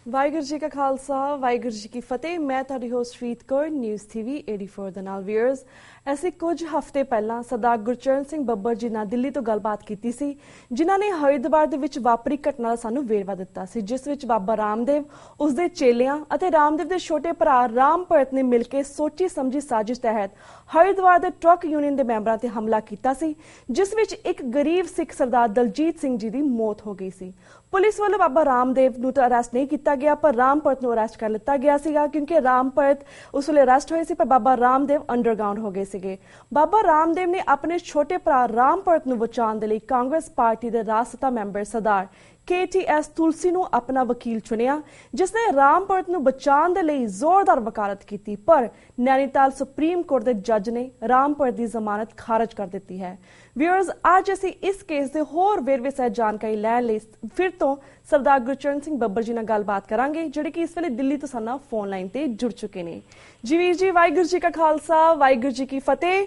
ਵਾਹਿਗੁਰੂ ਜੀ ਕਾ ਖਾਲਸਾ ਵਾਹਿਗੁਰੂ ਜੀ ਕੀ ਫਤਿਹ। मैं ਤੁਹਾਡੀ host Farid Kaur news TV 84 ਦੇ ਨਾਲ ਵੀਅਰਸ। ਅਸੀਂ ਕੁਝ ਹਫ਼ਤੇ ਪਹਿਲਾਂ ਸਰਦਾਰ ਗੁਰਚਰਨ ਸਿੰਘ ਬੱਬਰ ਜੀ ਨਾਲ ਦਿੱਲੀ ਤੋਂ ਗੱਲਬਾਤ ਕੀਤੀ ਸੀ, ਜਿਨ੍ਹਾਂ ਨੇ ਹਰਿਦੁਆਰ ਦੇ ਵਿੱਚ ਵਾਪਰੀ ਘਟਨਾ ਦਾ ਸਾਨੂੰ ਵੇਰਵਾ ਦਿੱਤਾ ਸੀ, ਜਿਸ ਵਿੱਚ ਬਾਬਾ ਰਾਮਦੇਵ, ਉਸਦੇ ਚੇਲਿਆਂ ਅਤੇ ਰਾਮਦੇਵ ਦੇ ਛੋਟੇ ਭਰਾ ਰਾਮ ਭਰਤ ਨੇ ਮਿਲ ਕੇ ਸੋਚੀ ਸਮਝੀ ਸਾਜ਼ਿਸ਼ ਤਹਿਤ ਹਰਿਦੁਆਰ ਦੇ ਟਰੱਕ ਯੂਨੀਅਨ ਦੇ ਮੈਂਬਰਾਂ ਤੇ ਹਮਲਾ ਕੀਤਾ ਸੀ, ਜਿਸ ਵਿੱਚ ਇੱਕ ਗਰੀਬ ਸਿੱਖ ਸਰਦਾਰ ਦਲਜੀਤ ਸਿੰਘ ਜੀ ਦੀ ਮੌਤ ਹੋ ਗਈ ਸੀ। ਪੁਲਿਸ ਵੱਲੋਂ ਬਾਬਾ ਰਾਮਦੇਵ ਨੂੰ ਤਾਂ ਅਰੈਸਟ ਨਹੀਂ ਕੀਤਾ ਗਿਆ, ਪਰ ਰਾਮ ਭਰਤ ਨੂੰ ਅਰੈਸਟ ਕਰ ਲਿੱਤਾ ਗਿਆ ਸੀਗਾ, ਕਿਉਂਕਿ ਰਾਮ ਭਰਤ ਉਸ ਵੇਲੇ ਅਰੈਸਟ ਹੋਏ ਸੀ, ਪਰ ਬਾਬਾ ਰਾਮਦੇਵ ਅੰਡਰਗਰਾਉਂਡ ਹੋ ਗਏ ਸੀਗੇ। ਬਾਬਾ ਰਾਮਦੇਵ ਨੇ ਆਪਣੇ ਛੋਟੇ ਭਰਾ ਰਾਮ ਭਰਤ ਨੂੰ ਬਚਾਉਣ ਦੇ ਲਈ ਕਾਂਗਰਸ ਪਾਰਟੀ ਦੇ ਰਾਜ ਸਭਾ ਮੈਂਬਰ ਸਰਦਾਰ KTS ਤੁਲਸੀ ਨੂੰ ਆਪਣਾ ਵਕੀਲ ਚੁਣਿਆ, ਜਿਸ ਨੇ ਰਾਮ ਭਰਤ ਨੂੰ ਬਚਾਉਣ ਦੇ ਲਈ ਜ਼ੋਰਦਾਰ ਵਕਾਲਤ ਕੀਤੀ, ਪਰ ਨੈਨੀਤਾਲ ਸੁਪਰੀਮ ਕੋਰਟ ਦੇ ਜੱਜ ਨੇ ਰਾਮ ਭਰਤ ਦੀ ਜ਼ਮਾਨਤ ਖਾਰਜ ਕਰ ਦਿੱਤੀ ਹੈ। ਵਿਊਅਰਸ, ਅੱਜ ਅਸੀਂ ਇਸ ਕੇਸ ਦੇ ਹੋਰ ਵੇਰਵੇ ਸਹਿਤ ਜਾਣਕਾਰੀ ਲੈਣ ਲਈ ਫਿਰ ਤੋਂ ਸਰਦਾਰ ਗੁਰਚਰਨ ਸਿੰਘ ਬੱਬਰ ਜੀ ਨਾਲ ਗੱਲਬਾਤ ਕਰਾਂਗੇ, ਜਿਹੜੇ ਕਿ ਇਸ ਵੇਲੇ ਦਿੱਲੀ ਤੋਂ ਸਾਡੇ ਨਾਲ ਫੋਨ ਲਾਈਨ ਤੇ ਜੁੜ ਚੁੱਕੇ ਨੇ। ਜੀ ਵੀਰ ਜੀ, ਵਾਹਿਗੁਰੂ ਜੀ ਕਾ ਖਾਲਸਾ ਵਾਹਿਗੁਰੂ ਜੀ ਕੀ ਫਤਿਹ।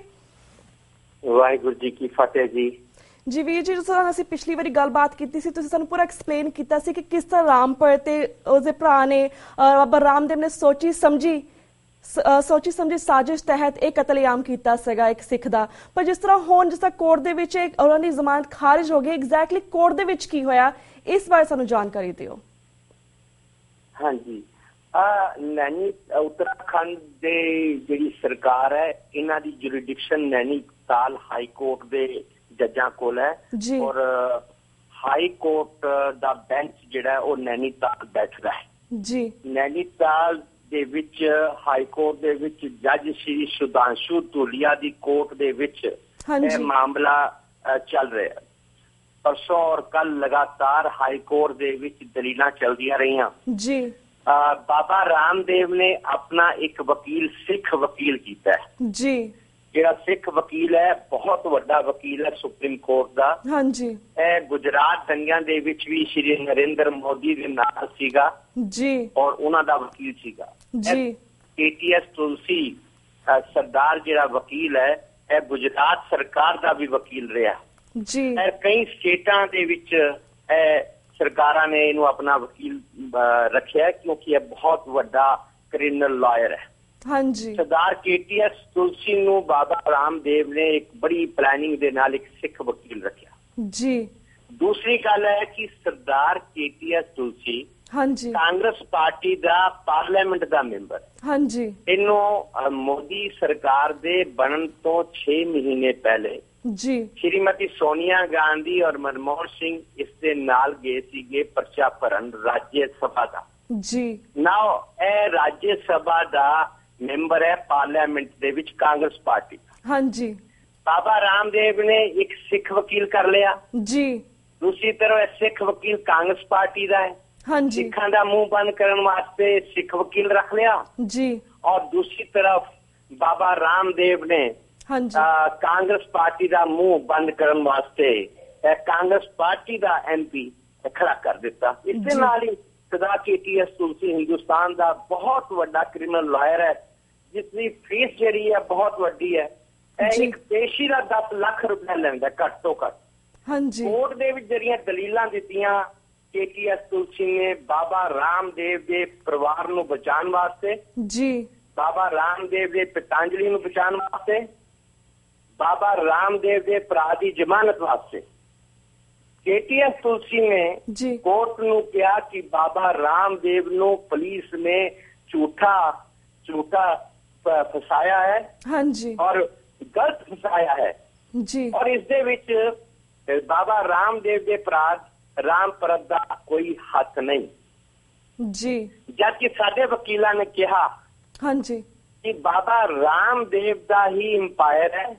ਵਾਹਿਗੁਰੂ ਜੀ ਕੀ ਫਤਿਹ ਜੀ। ਜੀ ਵੀਰ ਜੀ, ਜਿਸ ਤਰ੍ਹਾਂ ਅਸੀਂ ਪਿਛਲੀ ਵਾਰੀ ਗੱਲਬਾਤ ਕੀਤੀ ਸੀ, ਤੁਸੀਂ ਸਾਨੂੰ ਪੂਰਾ ਐਕਸਪਲੇਨ ਕੀਤਾ ਸੀ ਕਿ ਕਿਸ ਤਰ੍ਹਾਂ ਰਾਮ ਭਰਤ ਤੇ ਉਸਦੇ ਭਰਾ ਨੇ ਬਾਬਾ ਰਾਮਦੇਵ ਨੇ ਸੋਚੀ ਸਮਝੀ ਸਾਜ਼ਿਸ਼ ਤਹਿਤ ਇਹ ਕਤਲੇਆਮ ਕੀਤਾ ਸੀਗਾ ਇੱਕ ਸਿੱਖ ਦਾ। ਪਰ ਜਿਸ ਤਰ੍ਹਾਂ ਕੋਰਟ ਦੇ ਵਿੱਚ ਉਹਨਾਂ ਦੀ ਜ਼ਮਾਨਤ ਖਾਰਿਜ ਹੋ ਗਈ, ਐਗਜ਼ੈਕਟਲੀ ਕੋਰਟ ਦੇ ਵਿੱਚ ਕੀ ਹੋਇਆ, ਇਸ ਬਾਰੇ ਸਾਨੂੰ ਜਾਣਕਾਰੀ ਦਿਓ। ਹਾਂਜੀ, ਨੈਨੀ ਉੱਤਰਾਖੰਡ ਦੇ ਜਿਹੜੀ ਸਰਕਾਰ ਹੈ, ਇਹਨਾਂ ਦੀ ਜੁਰਿਡਿਕਸ਼ਨ ਨੈਨੀਤਾਲ ਹਾਈ ਕੋਰਟ ਦੇ ਜੱਜਾਂ ਕੋਲ ਹੈ, ਔਰ ਹਾਈ ਕੋਰਟ ਦਾ ਬੈਂਚ ਜਿਹੜਾ ਉਹ ਨੈਨੀਤਾਲ ਬੈਠਦਾ ਹੈ ਜੀ। ਨੈਨੀਤਾਲ ਦੇ ਵਿੱਚ ਹਾਈ ਕੋਰਟ ਦੇ ਵਿੱਚ ਜੱਜ ਸ਼੍ਰੀ ਸੁਧਾਂਸ਼ੂ ਧੂਲੀਆ ਦੀ ਕੋਰਟ ਦੇ ਵਿੱਚ ਇਹ ਮਾਮਲਾ ਚੱਲ ਰਿਹਾ। ਪਰਸੋਂ ਔਰ ਕੱਲ ਲਗਾਤਾਰ ਹਾਈ ਕੋਰਟ ਦੇ ਵਿੱਚ ਦਲੀਲਾਂ ਚੱਲਦੀਆਂ ਰਹੀਆਂ ਜੀ। ਬਾਬਾ ਰਾਮਦੇਵ ਨੇ ਆਪਣਾ ਇੱਕ ਵਕੀਲ ਸਿੱਖ ਵਕੀਲ ਕੀਤਾ ਜੀ, ਜਿਹੜਾ ਸਿੱਖ ਵਕੀਲ ਹੈ, ਬਹੁਤ ਵੱਡਾ ਵਕੀਲ ਹੈ ਸੁਪਰੀਮ ਕੋਰਟ ਦਾ। ਹਾਂਜੀ, ਇਹ ਗੁਜਰਾਤ ਦੰਗਿਆਂ ਦੇ ਵਿੱਚ ਵੀ ਸ਼੍ਰੀ ਨਰਿੰਦਰ ਮੋਦੀ ਦੇ ਨਾਲ ਸੀਗਾ ਜੀ, ਔਰ ਉਹਨਾਂ ਦਾ ਵਕੀਲ ਸੀਗਾ ਜੀ। KTS ਤੁਲਸੀ ਸਰਦਾਰ ਜਿਹੜਾ ਵਕੀਲ ਹੈ, ਇਹ ਗੁਜਰਾਤ ਸਰਕਾਰ ਦਾ ਵੀ ਵਕੀਲ ਰਿਹਾ ਜੀ। ਕਈ ਸਟੇਟਾਂ ਦੇ ਵਿੱਚ ਇਹ ਸਰਕਾਰਾਂ ਨੇ ਇਹਨੂੰ ਆਪਣਾ ਵਕੀਲ ਰੱਖਿਆ, ਕਿਉਂਕਿ ਇਹ ਬਹੁਤ ਵੱਡਾ ਕ੍ਰਿਮੀਨਲ ਲਾਇਰ ਹੈ। ਹਾਂਜੀ, ਸਰਦਾਰ KTS ਤੁਲਸੀ ਨੂੰ ਬਾਬਾ ਰਾਮਦੇਵ ਨੇ ਇੱਕ ਬੜੀ ਪਲੈਨਿੰਗ ਦੇ ਨਾਲ ਇੱਕ ਸਿੱਖ ਵਕੀਲ ਰੱਖਿਆ ਜੀ। ਦੂਸਰੀ ਗੱਲ ਹੈ ਕਿ ਸਰਦਾਰ KTS ਤੁਲਸੀ ਹਾਂਜੀ ਕਾਂਗਰਸ ਪਾਰਟੀ ਦਾ ਪਾਰਲੀਮੈਂਟ ਦਾ ਮੈਂਬਰ ਹਾਂਜੀ। ਇਹਨੂੰ ਮੋਦੀ ਸਰਕਾਰ ਦੇ ਬਣਨ ਤੋਂ 6 ਮਹੀਨੇ ਪਹਿਲੇ ਜੀ ਸ਼੍ਰੀਮਤੀ ਸੋਨੀਆ ਗਾਂਧੀ ਔਰ ਮਨਮੋਹਨ ਸਿੰਘ ਇਸ ਦੇ ਨਾਲ ਗਏ ਸੀਗੇ ਪਰਚਾ ਭਰਨ ਰਾਜ ਸਭਾ ਦਾ ਜੀ। ਨਾਓ ਇਹ ਰਾਜ ਸਭਾ ਦਾ ਮੈਂਬਰ ਹੈ ਪਾਰਲੀਮੈਂਟ ਦੇ ਵਿੱਚ ਕਾਂਗਰਸ ਪਾਰਟੀ। ਹਾਂਜੀ, ਬਾਬਾ ਰਾਮਦੇਵ ਨੇ ਇੱਕ ਸਿੱਖ ਵਕੀਲ ਕਰ ਲਿਆ ਜੀ। ਦੂਸਰੀ ਤਰ੍ਹਾਂ ਸਿੱਖ ਵਕੀਲ ਕਾਂਗਰਸ ਪਾਰਟੀ ਦਾ ਹੈ। ਹਾਂਜੀ, ਸਿੱਖਾਂ ਦਾ ਮੂੰਹ ਬੰਦ ਕਰਨ ਵਾਸਤੇ ਸਿੱਖ ਵਕੀਲ ਰੱਖ ਲਿਆ ਜੀ। ਔਰ ਦੂਸਰੀ ਤਰਫ ਬਾਬਾ ਰਾਮਦੇਵ ਨੇ ਕਾਂਗਰਸ ਪਾਰਟੀ ਦਾ ਮੂੰਹ ਬੰਦ ਕਰਨ ਵਾਸਤੇ ਕਾਂਗਰਸ ਪਾਰਟੀ ਦਾ MP ਖੜਾ ਕਰ ਦਿੱਤਾ। ਇਸ ਦੇ ਨਾਲ ਹੀ ਸਰਦਾਰ KTS ਤੁਲਸੀ ਹਿੰਦੁਸਤਾਨ ਦਾ ਬਹੁਤ ਵੱਡਾ ਕ੍ਰਿਮੀਨਲ ਲਾਇਰ ਹੈ, ਜਿਸ ਦੀ ਫੀਸ ਜਿਹੜੀ ਹੈ ਬਹੁਤ ਵੱਡੀ ਹੈ। ਇਹ ਇੱਕ ਪੇਸ਼ੀ ਦਾ 10 ਲੱਖ ਰੁਪਏ ਲੈਂਦਾ ਘੱਟ ਤੋਂ ਘੱਟ। ਹਾਂਜੀ, ਕੋਰਟ ਦੇ ਵਿੱਚ ਜਿਹੜੀਆਂ ਦਲੀਲਾਂ ਦਿੱਤੀਆਂ KTS ਤੁਲਸੀ ਨੇ ਬਾਬਾ ਰਾਮਦੇਵ ਦੇ ਪਰਿਵਾਰ ਨੂੰ ਬਚਾਉਣ ਵਾਸਤੇ ਜੀ, ਬਾਬਾ ਰਾਮਦੇਵ ਦੇ ਪਿਤਾਂਜਲੀ ਨੂੰ ਬਚਾਉਣ ਵਾਸਤੇ, ਬਾਬਾ ਰਾਮਦੇਵ ਦੇ ਭਰਾ ਦੀ ਜ਼ਮਾਨਤ ਵਾਸਤੇ, KTS ਤੁਲਸੀ ਨੇ ਕੋਰਟ ਨੂੰ ਕਿਹਾ ਕਿ ਬਾਬਾ ਰਾਮਦੇਵ ਨੂੰ ਪੁਲਿਸ ਨੇ ਝੂਠਾ ਫਸਾਇਆ ਹੈ ਹਾਂਜੀ, ਔਰ ਗਲਤ ਫਸਾਇਆ ਹੈ ਜੀ। ਔਰ ਇਸ ਦੇ ਵਿੱਚ ਬਾਬਾ ਰਾਮਦੇਵ ਦੇ ਭਰਾ ਰਾਮ ਭਰਤ ਦਾ ਕੋਈ ਹੱਥ ਨਹੀਂ ਜੀ। ਜਦਕਿ ਸਾਡੇ ਵਕੀਲਾਂ ਨੇ ਕਿਹਾ ਹਾਂਜੀ ਕਿ ਬਾਬਾ ਰਾਮਦੇਵ ਦਾ ਹੀ ਇੰਪਾਇਰ ਹੈ,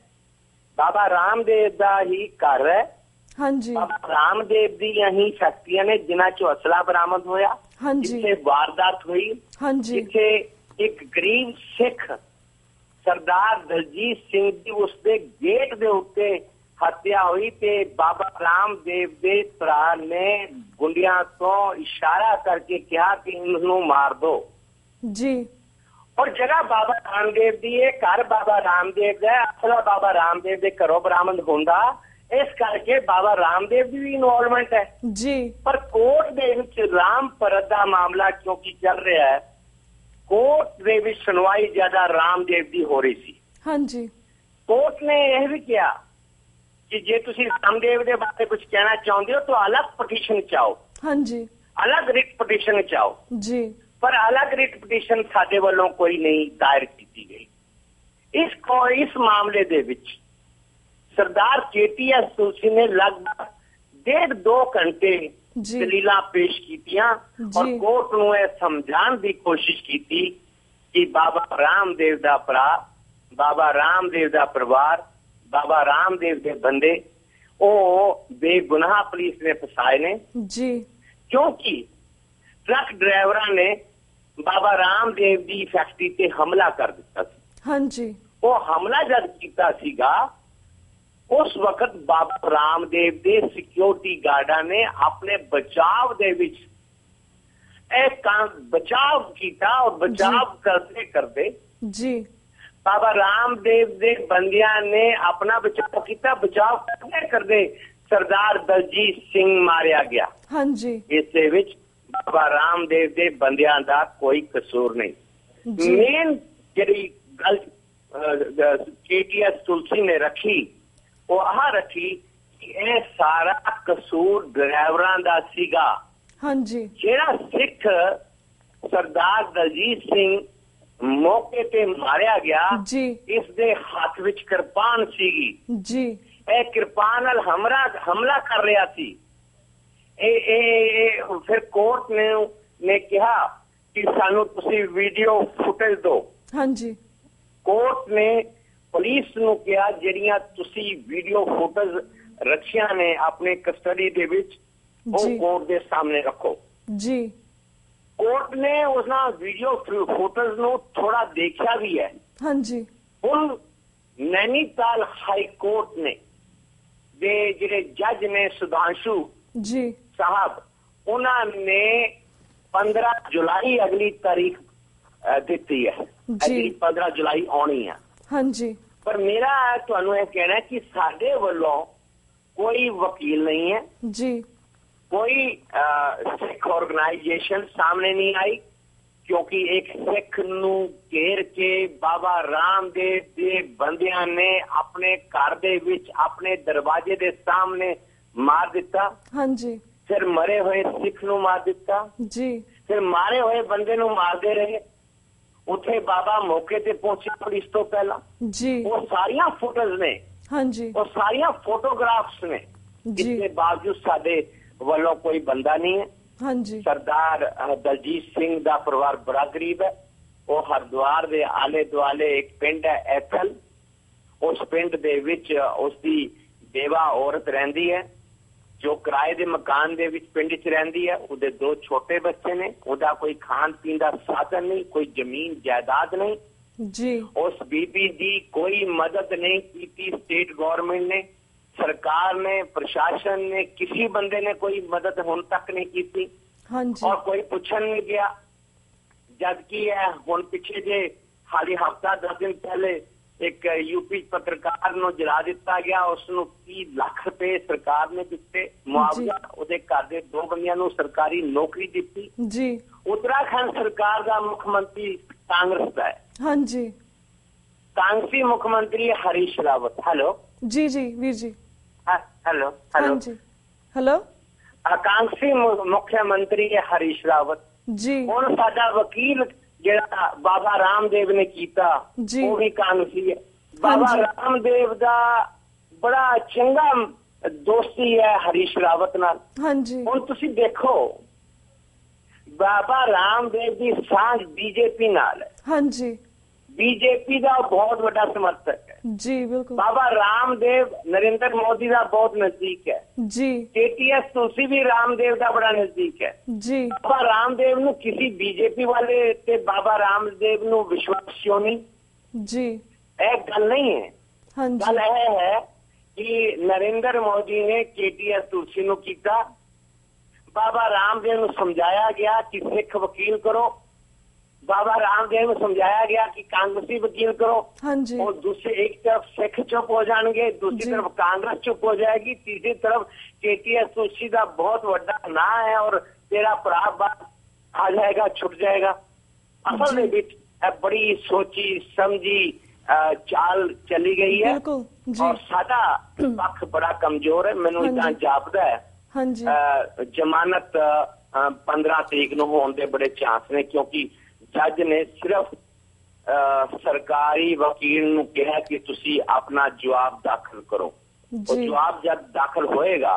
ਬਾਬਾ ਰਾਮਦੇਵ ਦਾ ਹੀ ਘਰ ਹੈ। ਹਾਂਜੀ, ਬਾਬਾ ਰਾਮਦੇਵ ਦੀਆਂ ਹੀ ਸ਼ਕਤੀਆਂ ਨੇ ਜਿਨ੍ਹਾਂ ਚੋਂ ਅਸਲਾ ਬਰਾਮਦ ਹੋਇਆ, ਜਿੱਥੇ ਵਾਰਦਾਤ ਹੋਈ, ਜਿੱਥੇ ਇੱਕ ਗਰੀਬ ਸਿੱਖ ਸਰਦਾਰ ਦਲਜੀਤ ਸਿੰਘ ਦੀ ਉਸਦੇ ਗੇਟ ਦੇ ਉੱਤੇ ਹੱਤਿਆ ਹੋਈ ਤੇ ਬਾਬਾ ਰਾਮਦੇਵ ਦੇ ਭਰਾ ਨੇ ਗੁੰਡਿਆਂ ਤੋਂ ਇਸ਼ਾਰਾ ਕਰਕੇ ਕਿਹਾ ਕਿ ਇਹਨੂੰ ਮਾਰ ਦੋ ਜੀ। ਔਰ ਜਗ੍ਹਾ ਬਾਬਾ ਰਾਮਦੇਵ ਦੀ ਹੈ, ਘਰ ਬਾਬਾ ਰਾਮਦੇਵ ਦਾ, ਅਸਲਾ ਬਾਬਾ ਰਾਮਦੇਵ ਦੇ ਘਰੋਂ ਬਰਾਮਦ ਹੁੰਦਾ। ਇਸ ਕਰਕੇ ਬਾਬਾ ਰਾਮਦੇਵ ਦੀ ਵੀ ਇਨਵੋਲਵਮੈਂਟ ਹੈ ਜੀ। ਪਰ ਕੋਰਟ ਦੇ ਵਿੱਚ ਰਾਮ ਪਰਤ ਦਾ ਮਾਮਲਾ ਕਿਉਂਕਿ ਚੱਲ ਰਿਹਾ ਹੈ, ਕੋਰਟ ਦੇ ਵਿੱਚ ਸੁਣਵਾਈ ਜ਼ਿਆਦਾ ਰਾਮਦੇਵ ਦੀ ਹੋ ਰਹੀ ਸੀ। ਹਾਂਜੀ। ਕੋਰਟ ਨੇ ਇਹ ਵੀ ਕਿਹਾ ਕਿ ਜੇ ਤੁਸੀਂ ਰਾਮਦੇਵ ਦੇ ਬਾਰੇ ਕੁਝ ਕਹਿਣਾ ਚਾਹੁੰਦੇ ਹੋ ਤਾਂ ਅਲੱਗ ਪਟੀਸ਼ਨ ਚਾਹੋ। ਹਾਂਜੀ। ਅਲੱਗ ਰਿਟ ਪਟੀਸ਼ਨ ਚਾਹੋ ਜੀ। ਪਰ ਅਲੱਗ ਰਿਟ ਪਟੀਸ਼ਨ ਸਾਡੇ ਵੱਲੋਂ ਕੋਈ ਨਹੀਂ ਦਾਇਰ ਕੀਤੀ ਗਈ। ਇਸ ਮਾਮਲੇ ਦੇ ਵਿੱਚ ਸਰਦਾਰ KTS ਤੁਲਸੀ ਨੇ ਲਗਭਗ 1.5-2 ਘੰਟੇ ਦਲੀਲਾਂ ਪੇਸ਼ ਕੀਤੀਆਂ ਔਰ ਕੋਰਟ ਨੂੰ ਇਹ ਸਮਝਾਉਣ ਦੀ ਕੋਸ਼ਿਸ਼ ਕੀਤੀ ਕਿ ਬਾਬਾ ਰਾਮਦੇਵ ਦਾ ਭਰਾ, ਬਾਬਾ ਰਾਮਦੇਵ ਦਾ ਪਰਿਵਾਰ, ਬਾਬਾ ਰਾਮਦੇਵ ਦੇ ਬੰਦੇ ਉਹ ਬੇਗੁਨਾਹ ਪੁਲਿਸ ਨੇ ਫਸਾਏ ਨੇ ਜੀ, ਕਿਉਂਕਿ ਟਰੱਕ ਡਰਾਈਵਰਾਂ ਨੇ ਬਾਬਾ ਰਾਮਦੇਵ ਦੀ ਫੈਕਟਰੀ ਤੇ ਹਮਲਾ ਕਰ ਦਿੱਤਾ ਸੀ। ਹਾਂਜੀ। ਉਹ ਹਮਲਾ ਜਦ ਕੀਤਾ ਸੀਗਾ ਉਸ ਵਕਤ ਬਾਬਾ ਰਾਮਦੇਵ ਦੇ ਸਿਕਿਉਰਿਟੀ ਗਾਰਡਾਂ ਨੇ ਆਪਣੇ ਬਚਾਵ ਦੇ ਵਿੱਚ ਇਹ ਕੰਮ ਬਚਾਵ ਕੀਤਾ ਔਰ ਬਚਾਵ ਕਰਦੇ ਕਰਦੇ ਜੀ ਬਾਬਾ ਰਾਮਦੇਵ ਦੇ ਬੰਦਿਆਂ ਨੇ ਆਪਣਾ ਬਚਾਅ ਕੀਤਾ। ਬਚਾਅ ਕਰਦੇ ਕਰਦੇ ਸਰਦਾਰ ਦਲਜੀਤ ਸਿੰਘ ਮਾਰਿਆ ਗਿਆ। ਹਾਂਜੀ। ਇਸ ਦੇ ਵਿੱਚ ਬਾਬਾ ਰਾਮਦੇਵ ਦੇ ਬੰਦਿਆਂ ਦਾ ਕੋਈ ਕਸੂਰ ਨਹੀਂ। ਮੇਨ ਜਿਹੜੀ ਗੱਲ KTS ਤੁਲਸੀ ਨੇ ਰੱਖੀ ਉਹ ਆਹ ਰੱਖੀ ਕਿ ਇਹ ਸਾਰਾ ਕਸੂਰ ਡਰਾਈਵਰਾਂ ਦਾ ਸੀਗਾ। ਹਾਂਜੀ। ਜਿਹੜਾ ਸਿੱਖ ਸਰਦਾਰ ਦਲਜੀਤ ਸਿੰਘ ਮੌਕੇ ਤੇ ਮਾਰਿਆ ਗਿਆ ਜੀ, ਇਸ ਦੇ ਹੱਥ ਵਿੱਚ ਕਿਰਪਾਨ ਸੀਗੀ ਜੀ। ਇਹ ਕਿਰਪਾਨ ਨਾਲ ਹਮਲਾ ਕਰ ਰਿਹਾ ਸੀ। ਇਹ ਫਿਰ ਕੋਰਟ ਨੇ ਕਿਹਾ ਕਿ ਸਾਨੂੰ ਤੁਸੀਂ ਵੀਡੀਓ ਫੁਟੇਜ ਦਿਓ। ਹਾਂਜੀ। ਕੋਰਟ ਨੇ ਪੁਲਿਸ ਨੂੰ ਕਿਹਾ ਜਿਹੜੀਆਂ ਤੁਸੀਂ ਵੀਡੀਓ ਫੁਟੇਜ ਰੱਖੀਆਂ ਨੇ ਆਪਣੇ ਕਸਟਡੀ ਦੇ ਵਿੱਚ ਉਹ ਕੋਰਟ ਦੇ ਸਾਹਮਣੇ ਰੱਖੋ। ਜੀ। ਕੋਰਟ ਨੇ ਉਹਨਾਂ ਵੀਡੀਓ ਫੁਟੇਜ ਨੂੰ ਥੋੜਾ ਦੇਖਿਆ ਵੀ ਹੈ। ਹਾਂਜੀ। ਹੁਣ ਨੈਨੀਤਾਲ ਹਾਈ ਕੋਰਟ ਨੇ ਦੇ ਜਿਹੜੇ ਜੱਜ ਨੇ ਸੁਧਾਂਸ਼ੂ ਜੀ ਸਾਹਿਬ ਉਹਨਾਂ ਨੇ 15 ਜੁਲਾਈ ਅਗਲੀ ਤਾਰੀਖ ਦਿੱਤੀ ਹੈ। ਅਗਲੀ 15 ਜੁਲਾਈ ਆਉਣੀ ਹੈ। ਹਾਂਜੀ। ਪਰ ਮੇਰਾ ਤੁਹਾਨੂੰ ਇਹ ਕਹਿਣਾ ਕਿ ਸਾਡੇ ਵੱਲੋਂ ਕੋਈ ਵਕੀਲ ਨਹੀਂ ਹੈ ਜੀ, ਕੋਈ ਸਿੱਖ ਆਰਗੇਨਾਈਜੇਸ਼ਨ ਸਾਹਮਣੇ ਨਹੀਂ ਆਈ ਕਿਉਂਕਿ ਇੱਕ ਸਿੱਖ ਨੂੰ ਘੇਰ ਕੇ ਬਾਬਾ ਰਾਮਦੇਵ ਦੇ ਬੰਦਿਆਂ ਨੇ ਆਪਣੇ ਘਰ ਦੇ ਵਿੱਚ ਆਪਣੇ ਦਰਵਾਜ਼ੇ ਦੇ ਸਾਹਮਣੇ ਮਾਰ ਦਿੱਤਾ। ਹਾਂਜੀ। ਫਿਰ ਮਰੇ ਹੋਏ ਸਿੱਖ ਨੂੰ ਮਾਰ ਦਿੱਤਾ। ਜੀ। ਫਿਰ ਮਾਰੇ ਹੋਏ ਬੰਦੇ ਨੂੰ ਮਾਰਦੇ ਰਹੇ। ਉੱਥੇ ਬਾਬਾ ਮੌਕੇ ਤੇ ਪਹੁੰਚਿਆ ਪੁਲਿਸ ਤੋਂ ਪਹਿਲਾਂ। ਜੀ। ਉਹ ਸਾਰੀਆਂ ਫੋਟੋਜ਼ ਨੇ। ਹਾਂਜੀ। ਉਹ ਸਾਰੀਆਂ ਫੋਟੋਗ੍ਰਾਫਸ ਨੇ। ਇਸ ਦੇ ਬਾਵਜੂਦ ਸਾਡੇ ਵੱਲੋਂ ਕੋਈ ਬੰਦਾ ਨਹੀਂ ਹੈ। ਹਾਂਜੀ। ਸਰਦਾਰ ਦਲਜੀਤ ਸਿੰਘ ਦਾ ਪਰਿਵਾਰ ਬੜਾ ਗਰੀਬ ਹੈ। ਉਹ ਹਰਿਦੁਆਰ ਦੇ ਆਲੇ ਦੁਆਲੇ ਇੱਕ ਪਿੰਡ ਹੈ ਐਥਲ। ਉਸ ਪਿੰਡ ਦੇ ਵਿੱਚ ਉਸਦੀ ਬੇਵਾ ਔਰਤ ਰਹਿੰਦੀ ਹੈ ਜੋ ਕਿਰਾਏ ਦੇ ਮਕਾਨ ਦੇ ਵਿੱਚ ਪਿੰਡ 'ਚ ਰਹਿੰਦੀ ਹੈ। ਉਹਦੇ 2 ਛੋਟੇ ਬੱਚੇ ਨੇ। ਉਹਦਾ ਕੋਈ ਖਾਣ ਪੀਣ ਦਾ ਸਾਧਨ ਨਹੀਂ, ਕੋਈ ਜ਼ਮੀਨ ਜਾਇਦਾਦ ਨਹੀਂ। ਜੀ। ਉਸ ਬੀਬੀ ਦੀ ਕੋਈ ਮਦਦ ਨਹੀਂ ਕੀਤੀ ਸਟੇਟ ਗਵਰਨਮੈਂਟ ਨੇ, ਸਰਕਾਰ ਨੇ, ਪ੍ਰਸ਼ਾਸਨ ਨੇ, ਕਿਸੇ ਬੰਦੇ ਨੇ ਕੋਈ ਮਦਦ ਹੁਣ ਤੱਕ ਨਹੀਂ ਕੀਤੀ। ਹਾਂਜੀ। ਔਰ ਕੋਈ ਪੁੱਛਣ ਨਹੀਂ ਗਿਆ। ਜਦਕਿ ਹੁਣ ਪਿੱਛੇ ਜੇ ਹਾਲੇ ਹਫ਼ਤਾ 10 ਦਿਨ ਪਹਿਲੇ ਇੱਕ ਯੂਪੀ ਪੱਤਰਕਾਰ ਨੂੰ ਜਲਾ ਦਿੱਤਾ ਗਿਆ। ਉਸ ਨੂੰ 30 ਲੱਖ ਰੁਪਏ ਸਰਕਾਰ ਨੇ ਦਿੱਤੇ ਮੁਆਵਜ਼ਾ। ਉਹਦੇ ਘਰ ਦੇ 2 ਬੰਦਿਆਂ ਨੂੰ ਸਰਕਾਰੀ ਨੌਕਰੀ ਦਿੱਤੀ। ਜੀ। ਉੱਤਰਾਖੰਡ ਸਰਕਾਰ ਦਾ ਮੁੱਖ ਮੰਤਰੀ ਕਾਂਗਰਸ ਦਾ ਹੈ। ਹਾਂਜੀ। ਕਾਂਗਰਸੀ ਮੁੱਖ ਮੰਤਰੀ ਹਰੀਸ਼ ਰਾਵਤ। ਹੈਲੋ। ਜੀ ਜੀ ਵੀਰ ਜੀ। ਹੈਲੋ। ਹਾਂਜੀ। ਹੈਲੋ। ਕਾਂਗਰਸੀ ਮੁੱਖ ਮੰਤਰੀ ਹੈ ਹਰੀਸ਼ ਰਾਵਤ। ਜੀ। ਹੁਣ ਸਾਡਾ ਵਕੀਲ ਜਿਹੜਾ ਬਾਬਾ ਰਾਮਦੇਵ ਨੇ ਕੀਤਾ ਉਹ ਵੀ ਕਾਂਗਰਸੀ ਹੈ। ਬਾਬਾ ਰਾਮਦੇਵ ਦਾ ਬੜਾ ਚੰਗਾ ਦੋਸਤੀ ਹੈ ਹਰੀਸ਼ ਰਾਵਤ ਨਾਲ। ਹਾਂਜੀ। ਹੁਣ ਤੁਸੀਂ ਦੇਖੋ ਬਾਬਾ ਰਾਮਦੇਵ ਦੀ ਸਾਂਝ ਬੀਜੇਪੀ ਨਾਲ ਹੈ। ਹਾਂਜੀ। ਬੀਜੇਪੀ ਦਾ ਬਹੁਤ ਵੱਡਾ ਸਮਰਥਕ ਹੈ। ਜੀ ਬਿਲਕੁਲ। ਬਾਬਾ ਰਾਮਦੇਵ ਨਰਿੰਦਰ ਮੋਦੀ ਦਾ ਬਹੁਤ ਨਜ਼ਦੀਕ ਹੈ। ਜੀ। KTS ਤੁਲਸੀ ਵੀ ਰਾਮਦੇਵ ਦਾ ਬੜਾ ਨਜ਼ਦੀਕ ਹੈ। ਜੀ। ਬਾਬਾ ਰਾਮਦੇਵ ਨੂੰ ਕਿਸੇ ਬੀਜੇਪੀ ਵਾਲੇ ਤੇ ਬਾਬਾ ਰਾਮਦੇਵ ਨੂੰ ਵਿਸ਼ਵਾਸ ਕਿਉਂ ਨਹੀਂ? ਜੀ। ਇਹ ਗੱਲ ਨਹੀਂ ਹੈ। ਗੱਲ ਇਹ ਹੈ ਕਿ ਨਰਿੰਦਰ ਮੋਦੀ ਨੇ KTS ਤੁਲਸੀ ਨੂੰ ਕੀਤਾ। ਬਾਬਾ ਰਾਮਦੇਵ ਨੂੰ ਸਮਝਾਇਆ ਗਿਆ ਕਿ ਸਿੱਖ ਵਕੀਲ ਕਰੋ। बाबा रामदेव में समझाया गया कि कांग्रेसी वकील करो। हाँ जी। और दूसरी एक तरफ सिख चुप हो जाएंगे, दूसरी तरफ कांग्रेस चुप हो जाएगी, तीसरी तरफ केटीएस तुलसी का बहुत बड़ा ना है और तेरा प्राप आ जाएगा, छुट जाएगा। असल में भी बड़ी सोची समझी चाल चली गई है और साडा पक्ष बड़ा कमजोर है। मैनू इतना जापदा है हाँ जी। जमानत 15 तरीक ਨੂੰ ਹੋਣ ਦੇ ਬੜੇ ਚਾਂਸ ਨੇ, ਕਿਉਂਕਿ जज ने सिर्फ सरकारी वकील ਨੂੰ ਕਿਹਾ ਕਿ ਤੁਸੀਂ ਆਪਣਾ ਜਵਾਬ ਦਾਖਲ ਕਰੋ। ਉਹ ਜਵਾਬ ਜਦ ਦਾਖਲ ਹੋਏਗਾ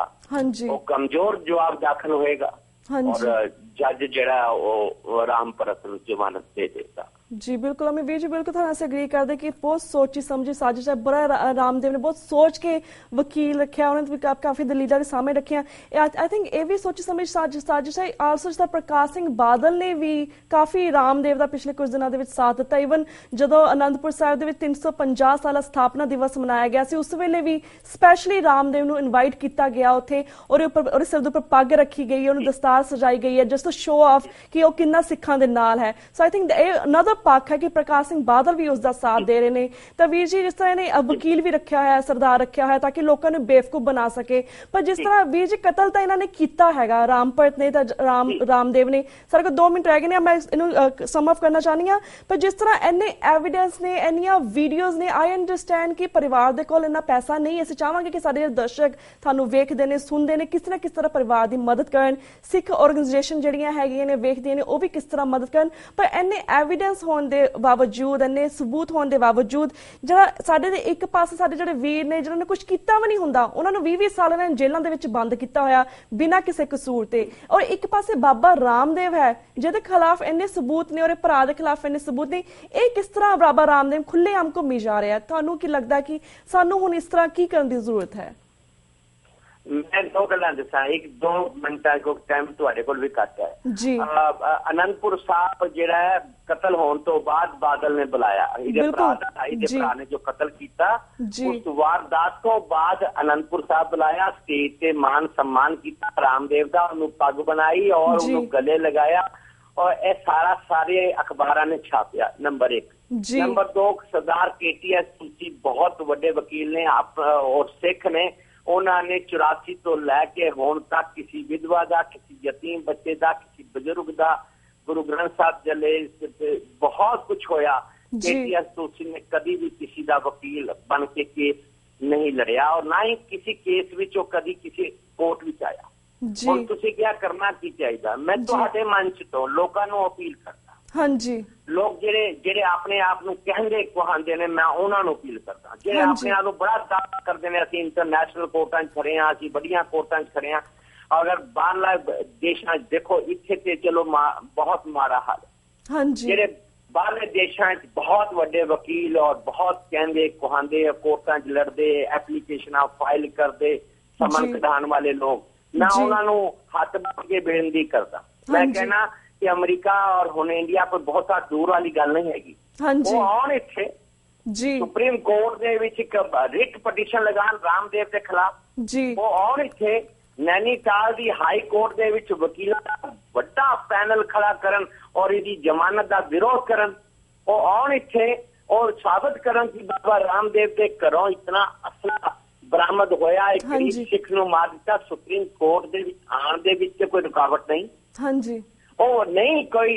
ਉਹ ਕਮਜ਼ੋਰ ਜਵਾਬ ਦਾਖਲ ਹੋਏਗਾ और जज ਜਿਹੜਾ ਉਹ ਰਾਮ ਪਰਤ ਨੂੰ ਜ਼ਮਾਨਤ ਦੇ ਦੇਗਾ। जी बिल्कुल, हमें वीर जी बिल्कुल थोड़ा से एग्री करते कि बहुत सोची समझी साजिश है। बड़ा रामदेव ने बहुत सोच के वकील रखे, उन्होंने भी काफी दलीलां के सामने रखिया। आई थिंक ये भी सोची समझी साजिश है। आलसो जिस प्रकाश सिंह बादल ने भी काफी रामदेव का पिछले कुछ दिनों के साथ दिता। ईवन जो आनंदपुर साहिब के 350 साल स्थापना दिवस मनाया गया सी, उस वेले भी स्पैशली रामदेव को इनवाइट किया गया उत्थे और सिर के उपर पग रखी गई है, उन्हें दस्तार सजाई गई है जस्ट टू शो ऑफ कि वो कितना सिखां दे नाल है। सो आई थिंक अनदर पक्ष है कि प्रकाश सिंह बादल भी उसका साथ दे रहे हैं। तो वीर जी जिस तरह ने वकील भी रखा है, सरदार रखा है ताकि लोगों ने बेवकूफ बना सके, पर जिस तरह वीर जी कतल तो इन्होंने किया है रामपरत ने रामदेव ने। सारे को 2 मिनट रह गए, मैं इन्हू सम अप करना चाहनी हाँ। पर जिस तरह इन्ने एविडेंस ने, इन्नियां वीडियोज ने, आई अंडरस्टैंड कि परिवार दे कोल इन्ना पैसा नहीं, असीं चाहांगे कि साडे दर्शक थानू वेखदे ने, सुनदे ने, किस तरह परिवार की मदद करन, सिख ऑर्गेनाइजेशन जिहड़ियां हैगियां ने वेखदियां ने वो भी किस तरह मदद करन। पर इन्ने एविडेंस होने दे बावजूद, इन्ने सबूत होने दे बावजूद जिहड़ा साडे दे एक पासे साडे जिहड़े वीर ने जिन्हां ने कुछ कीता भी नहीं हुंदा, उन्हां नूं 20-20 साल इन्हां ने जेलां दे विच बंद कीता होया बिना किसी कसूर ते, और एक पासे बाबा रामदेव है जिहदे खिलाफ इन्ने सबूत ने और भरा दे खिलाफ इन्ने सबूत ने। ये किस तरह बाबा रामदेव खुलेआम घूमी जा रहा है? तुहानूं की लगदा कि सानूं हुण इस तरह की करन दी जरूरत है? मैं 2 गल्लां दसां, 1-2 मिनटां को टाइम तुहाडे कोल भी घट है जी। आनंदपुर साहब जिहड़ा है कतल होने तो बाद बादल ने बुलाया, इहदे भरा ने जो कतल किया उस वारदात तो बाद आनंदपुर साहब बुलाया, स्टेज से मान सम्मान किया रामदेव का, उन्होंने पग बनाई और उन्होंने गले लगाया और यह सारे अखबारों ने छापया। नंबर 1। नंबर 2, सरदार केटीएस तुलसी बहुत बड़े वकील ने और सिख ने, उन्होंने 84 तो लैके हुण तक किसी विधवा का, किसी यतीम बच्चे का, किसी बजुर्ग का, गुरु ग्रंथ साहब जले, बहुत कुछ होया। केटीएस तुलसी ने कभी भी किसी का वकील बन के केस नहीं लड़िया और ना ही किसी केस विच कभी किसी कोर्ट विच आया। हुण तुसीं क्या करना की चाहिए? मैं तुहाडे मंच तो लोकां नूं अपील करदा, हाँ जी, लोग जेड़े अपने आप नूं कहंदे कहांदे ने, मैं उन्हां नूं अपील करदा जेड़े अपने आप नूं बड़ा दावा करदे ने असीं इंटरनेशनल कोर्टां 'च खड़े हां, असीं बड़ियां कोर्टां 'च खड़े हां। अगर बाहरला देशां देखो इत्थे ते चलो बहुत माड़ा हाल है, हाँ जी। जेड़े बाहरले देशां 'च बहुत वड्डे वकील और बहुत कहंदे कहांदे कोर्टां 'च लड़दे, एप्लीकेशनां फाइल करदे, समन कढाण वाले लोग, मैं उन्हां नूं हत्थ बन के बेनती करदा। मैं कहना कि अमरीका और हुण इंडिया कोई बहुत दूर वाली गल नहीं हैगी, वो आउण इत्थे सुप्रीम कोर्ट दे विच इक रिट पटिशन लगान रामदेव के खिलाफ, वो आउण इत्थे नैनीताल दी हाई कोर्ट दे विच वकीलां दा वड्डा पैनल खड़ा करन और इहदी जमानत दा विरोध करन, वो आउण इत्थे और साबित करन कि बाबा रामदेव के घरों इतना असला बरामद होया, एक गरीब सिख नूं मार दिता। सुप्रीम कोर्ट दे विच आण दे विच कोई रुकावट नहीं, हाँ जी। और नहीं कोई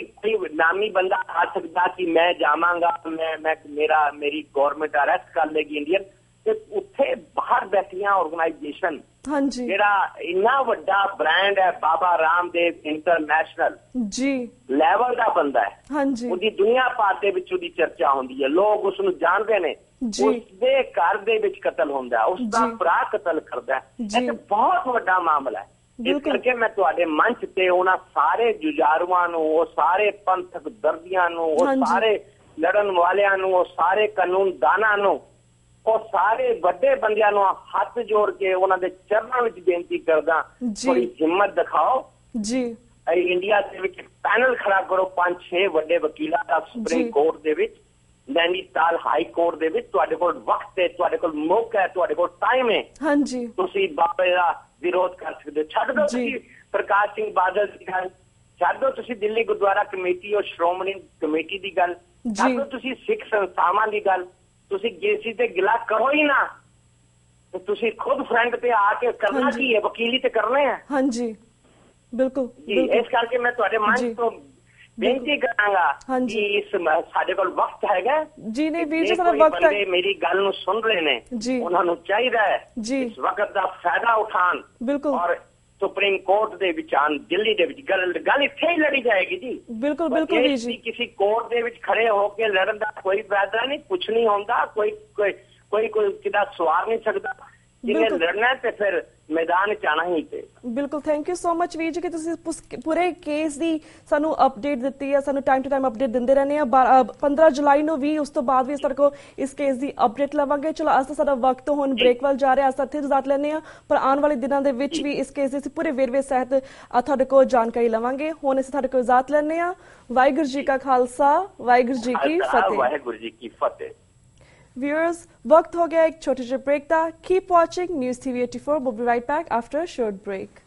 नामी बंदा आ सकता कि मैं जावांगा, मेरी गवर्नमेंट अरेस्ट कर लेगी इंडियन, ते उत्थे बाहर बैठियां ऑर्गेनाइजेशन, हाँ जी, जेड़ा इन्ना वड्डा ब्रांड है बाबा रामदेव इंटरनेशनल जी लेवल का बंदा है, हाँ जी, उदी दुनिया भर दे विच उदी चर्चा होंदी है, लोग उसनूं जानदे ने, उसदे घर दे विच कतल होंदा है, उसदा भरा कतल करदा है, इह बहुत वड्डा मामला है। इस करके मैं तुहाडे मंच ते उन्हां सारे जुझारुआं नूं, वो सारे पंथक दर्दियां नूं, वो सारे लड़न वालियां नूं, वो सारे कानूनदानां नूं, वो सारे वड्डे बंदियां नूं हथ जोड़ के उन्हां दे चरणां विच बेनती करदा, थोड़ी हिम्मत दिखाओ जी। इंडिया दे विच पैनल खड़ा करो 5-6 वड्डे वकीलां दा सुप्रीम कोर्ट दे विच, नैनीताल हाई कोर्ट दे विच तुहाडे कोल वक्त है, तुहाडे कोल मौका है, तुहाडे कोल टाइम है, हाँ जी, तुसीं बाबे दा विरोध कर सकते हो। छड्ड दो प्रकाश सिंह बादल की गल, ਛੱਡੋ ਤੁਸੀਂ ਦਿੱਲੀ ਗੁਰਦੁਆਰਾ ਕਮੇਟੀ ਔਰ ਸ਼੍ਰੋਮਣੀ ਕਮੇਟੀ ਦੀ ਗੱਲ, ਛੱਡੋ ਤੁਸੀਂ ਸਿੱਖ ਸੰਸਥਾਵਾਂ ਦੀ ਗੱਲ, ਤੁਸੀਂ ਜੇਸੀ ਤੇ ਗਿਲਾ ਕਰੋ ਹੀ ਨਾ, ਤੇ ਤੁਸੀਂ ਖੁਦ ਫਰੰਟ ਤੇ ਆ ਕੇ ਕਰਨਾ ਕੀ ਹੈ, ਵਕੀਲੀ ਤੇ ਕਰਨੇ ਹੈ। ਹਾਂਜੀ ਬਿਲਕੁਲ ਜੀ, ਇਸ ਕਰਕੇ ਮੈਂ ਤੁਹਾਡੇ ਮਨ ਤੋਂ ਬੇਨਤੀ ਕਰਾਂਗਾ ਕਿ ਇਸ ਸਾਡੇ ਕੋਲ ਵਕਤ ਹੈਗਾ ਜੀ, ਨਹੀਂ ਵੀਰ ਜੀ ਸਾਡਾ ਵਕਤ ਹੈ, ਮੇਰੀ ਗੱਲ ਨੂੰ ਸੁਣ ਰਹੇ ਨੇ, ਉਹਨਾਂ ਨੂੰ ਚਾਹੀਦਾ ਹੈ ਇਸ ਵਕਤ ਦਾ ਫਾਇਦਾ ਉਠਾਉਣ। ਬਿਲਕੁਲ, ਔਰ ਸੁਪਰੀਮ ਕੋਰਟ ਦੇ ਵਿੱਚ ਆਉਣ, ਦਿੱਲੀ ਦੇ ਵਿੱਚ ਗੱਲ ਇੱਥੇ ਹੀ ਲੜੀ ਜਾਏਗੀ ਜੀ। ਬਿਲਕੁਲ ਬਿਲਕੁਲ ਵੀਰ ਜੀ, ਕਿਸੇ ਕੋਰਟ ਦੇ ਵਿੱਚ ਖੜੇ ਹੋ ਕੇ ਲੜਨ ਦਾ ਕੋਈ ਫਾਇਦਾ ਨਹੀਂ, ਕੁਛ ਨਹੀਂ ਹੁੰਦਾ, ਕੋਈ ਕਿਦਾ ਸਵਾਰ ਨਹੀਂ ਸਕਦਾ। ਜਿਹਨੇ ਲੜਨਾ ਤੇ ਫਿਰ ਮੈਦਾਨ ਚ ਆਣਾ ਹੀ ਤੇ। ਬਿਲਕੁਲ, ਥੈਂਕ ਯੂ ਸੋ ਮਚ ਵੀਰ ਜੀ ਕਿ ਤੁਸੀਂ ਪੂਰੇ ਕੇਸ ਦੀ ਸਾਨੂੰ ਅਪਡੇਟ ਦਿੱਤੀ ਹੈ, ਸਾਨੂੰ ਟਾਈਮ ਟੂ ਟਾਈਮ ਅਪਡੇਟ ਦਿੰਦੇ ਰਹਿੰਦੇ ਆ। 15 ਜੁਲਾਈ ਨੂੰ ਵੀ, ਉਸ ਤੋਂ ਬਾਅਦ ਵੀ ਸਾਡੇ ਕੋਲ ਇਸ ਕੇਸ ਦੀ ਅਪਡੇਟ ਲਵਾਂਗੇ। ਚਲੋ ਅੱਜ ਤਾਂ ਸਾਡਾ ਵਕਤ ਹੁਣ ਬ੍ਰੇਕ ਵੱਲ ਜਾ ਰਿਹਾ, ਅੱਜ ਤਾਂ ਇੱਥੇ ਇਜਾਜ਼ਤ ਲੈਂਦੇ ਆ, ਪਰ ਆਉਣ ਵਾਲੇ ਦਿਨਾਂ ਦੇ ਵਿੱਚ ਵੀ ਇਸ ਕੇਸ ਦੇ ਅਸੀਂ ਪੂਰੇ ਵੇਰਵੇ ਸਹਿਤ ਤੁਹਾਡੇ ਕੋਲ ਜਾਣਕਾਰੀ ਲਵਾਂਗੇ। ਹੁਣ ਅਸੀਂ ਤੁਹਾਡੇ ਕੋਲ ਇਜਾਜ਼ਤ ਲੈਂਦੇ ਆ। ਵਾਹਿਗੁਰੂ ਜੀ ਕਾ ਖਾਲਸਾ, ਵਾਹਿਗੁਰੂ ਜੀ ਕੀ ਫਤਿਹ। ਵਾਹਿਗੁਰੂ ਜੀ ਕੀ ਫਤਿਹ। Viewers, वक्त हो गया एक छोटे से ब्रेक का। Keep watching News TV 84. We'll be right back after a short break.